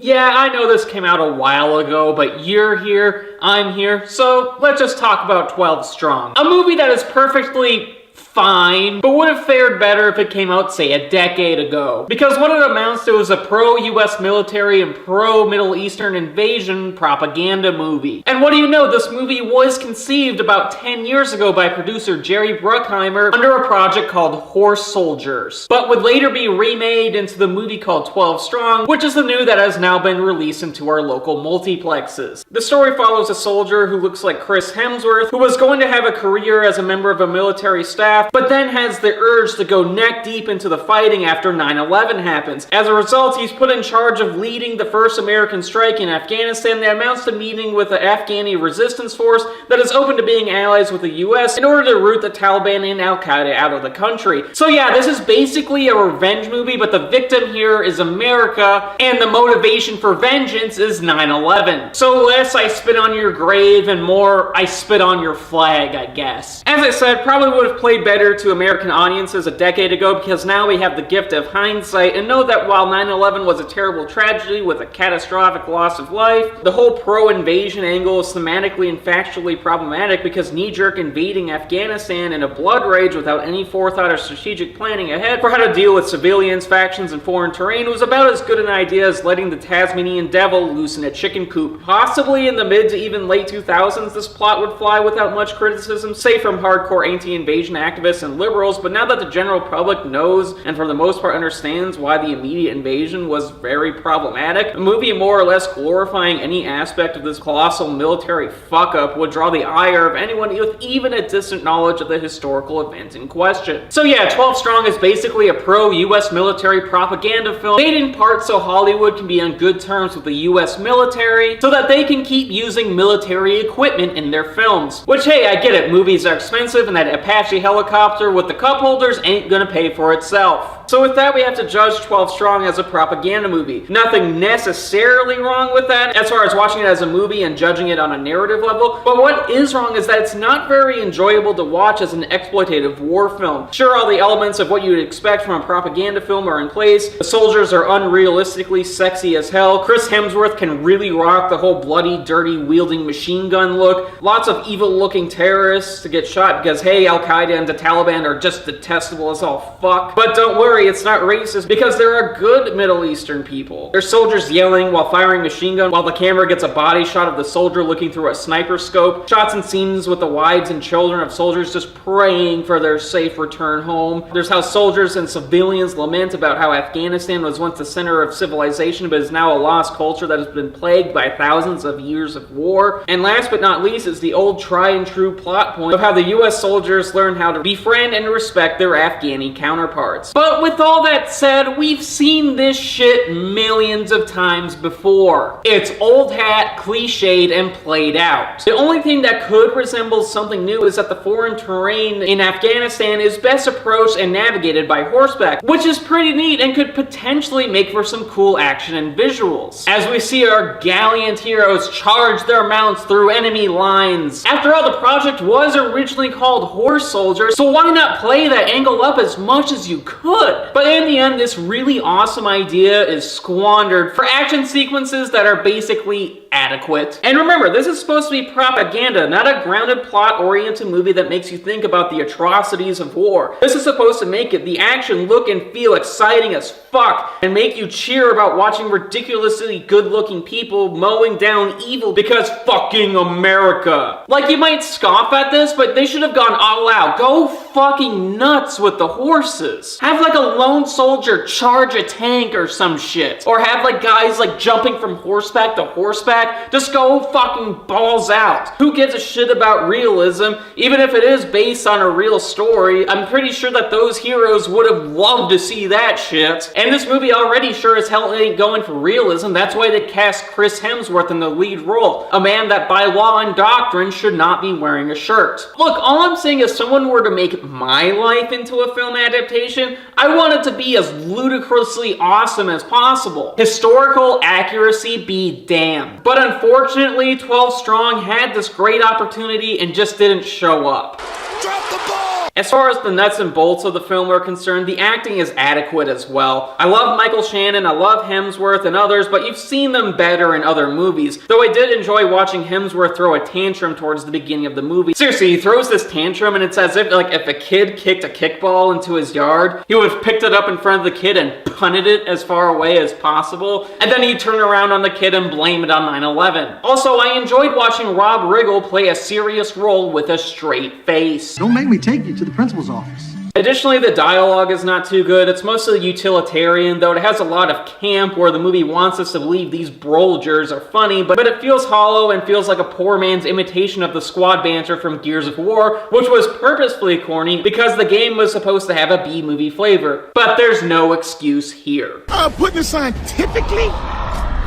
Yeah, I know this came out a while ago, but you're here, I'm here, so let's just talk about 12 Strong. A movie that is perfectly fine, but would have fared better if it came out, say, a decade ago. Because what it amounts to is a pro-US military and pro-Middle Eastern invasion propaganda movie. And what do you know, this movie was conceived about 10 years ago by producer Jerry Bruckheimer under a project called Horse Soldiers, but would later be remade into the movie called 12 Strong, which is the new that has now been released into our local multiplexes. The story follows a soldier who looks like Chris Hemsworth, who was going to have a career as a member of a military staff, but then has the urge to go neck deep into the fighting after 9/11 happens. As a result, he's put in charge of leading the first American strike in Afghanistan that amounts to meeting with the Afghani resistance force that is open to being allies with the US in order to root the Taliban and Al-Qaida out of the country. So yeah, this is basically a revenge movie, but the victim here is America, and the motivation for vengeance is 9/11. So less I spit on your grave and more I spit on your flag, I guess. As I said, probably would have played better to American audiences a decade ago because now we have the gift of hindsight and know that while 9/11 was a terrible tragedy with a catastrophic loss of life, the whole pro-invasion angle is thematically and factually problematic because knee-jerk invading Afghanistan in a blood rage without any forethought or strategic planning ahead for how to deal with civilians, factions, and foreign terrain was about as good an idea as letting the Tasmanian devil loose in a chicken coop. Possibly in the mid to even late 2000s, this plot would fly without much criticism, say from hardcore anti-invasion activists and liberals, but now that the general public knows and for the most part understands why the immediate invasion was very problematic, a movie more or less glorifying any aspect of this colossal military fuck-up would draw the ire of anyone with even a distant knowledge of the historical event in question. So yeah, 12 Strong is basically a pro-US military propaganda film made in part so Hollywood can be on good terms with the US military so that they can keep using military equipment in their films. Which, hey, I get it, movies are expensive and that Apache helicopter with the cup holders ain't gonna pay for itself. So with that, we have to judge 12 Strong as a propaganda movie. Nothing necessarily wrong with that as far as watching it as a movie and judging it on a narrative level, but what is wrong is that it's not very enjoyable to watch as an exploitative war film. Sure, all the elements of what you would expect from a propaganda film are in place. The soldiers are unrealistically sexy as hell. Chris Hemsworth can really rock the whole bloody, dirty, wielding machine gun look. Lots of evil-looking terrorists to get shot because, hey, Al-Qaida and the Taliban are just detestable as all fuck. But don't worry, it's not racist because there are good Middle Eastern people. There's soldiers yelling while firing machine gun while the camera gets a body shot of the soldier looking through a sniper scope. Shots and scenes with the wives and children of soldiers just praying for their safe return home. There's how soldiers and civilians lament about how Afghanistan was once the center of civilization but is now a lost culture that has been plagued by thousands of years of war. And last but not least is the old tried and true plot point of how the US soldiers learn how to befriend and respect their Afghani counterparts. But with all that said, we've seen this shit millions of times before. It's old hat, cliched, and played out. The only thing that could resemble something new is that the foreign terrain in Afghanistan is best approached and navigated by horseback, which is pretty neat and could potentially make for some cool action and visuals. As we see our gallant heroes charge their mounts through enemy lines. After all, the project was originally called Horse Soldiers, so why not play that angle up as much as you could? But in the end, this really awesome idea is squandered for action sequences that are basically adequate. And remember, this is supposed to be propaganda, not a grounded plot-oriented movie that makes you think about the atrocities of war. This is supposed to make the action look and feel exciting as fuck and make you cheer about watching ridiculously good-looking people mowing down evil because fucking America. Like, you might scoff at this, but they should have gone all out. Go fucking nuts with the horses. Have like a lone soldier charge a tank or some shit. Or have like guys like jumping from horseback to horseback. Just go fucking balls out. Who gives a shit about realism? Even if it is based on a real story, I'm pretty sure that those heroes would have loved to see that shit. And this movie already sure as hell ain't going for realism. That's why they cast Chris Hemsworth in the lead role. A man that by law and doctrine should not be wearing a shirt. Look, all I'm saying is someone were to make my life into a film adaptation, I want it to be as ludicrously awesome as possible. Historical accuracy be damned. But unfortunately, 12 Strong had this great opportunity and just didn't show up. Drop the ball! As far as the nuts and bolts of the film are concerned, the acting is adequate as well. I love Michael Shannon, I love Hemsworth and others, but you've seen them better in other movies. Though I did enjoy watching Hemsworth throw a tantrum towards the beginning of the movie. Seriously, he throws this tantrum and it's as if if a kid kicked a kickball into his yard, he would have picked it up in front of the kid and punted it as far away as possible, and then he'd turn around on the kid and blame it on 9/11. Also, I enjoyed watching Rob Riggle play a serious role with a straight face. Don't make me take you to the principal's office. Additionally, the dialogue is not too good. It's mostly utilitarian, though it has a lot of camp where the movie wants us to believe these Brolgers are funny, but it feels hollow and feels like a poor man's imitation of the squad banter from Gears of War, which was purposefully corny because the game was supposed to have a B-movie flavor. But there's no excuse here. Putting it scientifically?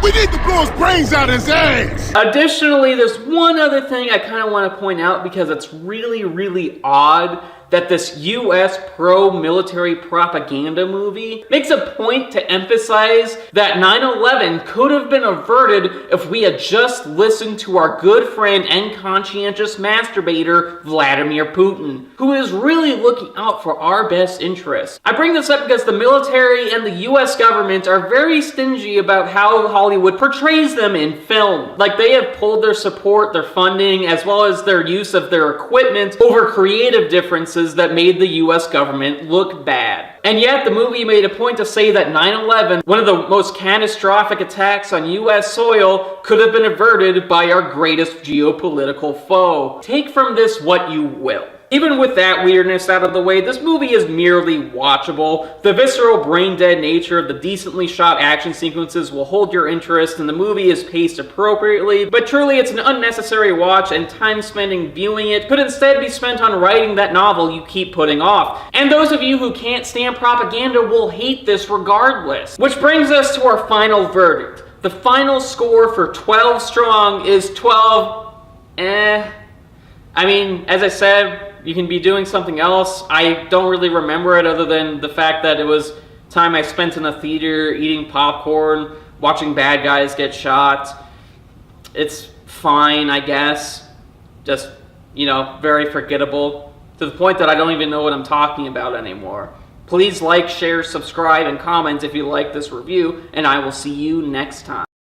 We need to blow his brains out his ass! Additionally, there's one other thing I kind of want to point out because it's really, really odd that this US pro-military propaganda movie makes a point to emphasize that 9/11 could have been averted if we had just listened to our good friend and conscientious masturbator, Vladimir Putin, who is really looking out for our best interests. I bring this up because the military and the US government are very stingy about how Hollywood portrays them in film. Like, they have pulled their support, their funding, as well as their use of their equipment over creative differences that made the US government look bad. And yet the movie made a point to say that 9/11, one of the most catastrophic attacks on US soil, could have been averted by our greatest geopolitical foe. Take from this what you will. Even with that weirdness out of the way, this movie is merely watchable. The visceral, brain-dead nature of the decently shot action sequences will hold your interest, and the movie is paced appropriately, but truly it's an unnecessary watch, and time spending viewing it could instead be spent on writing that novel you keep putting off. And those of you who can't stand propaganda will hate this regardless. Which brings us to our final verdict. The final score for 12 Strong is 12, I mean, as I said, you can be doing something else. I don't really remember it other than the fact that it was time I spent in a theater eating popcorn, watching bad guys get shot. It's fine, I guess. Just, very forgettable. To the point that I don't even know what I'm talking about anymore. Please like, share, subscribe, and comment if you like this review, and I will see you next time.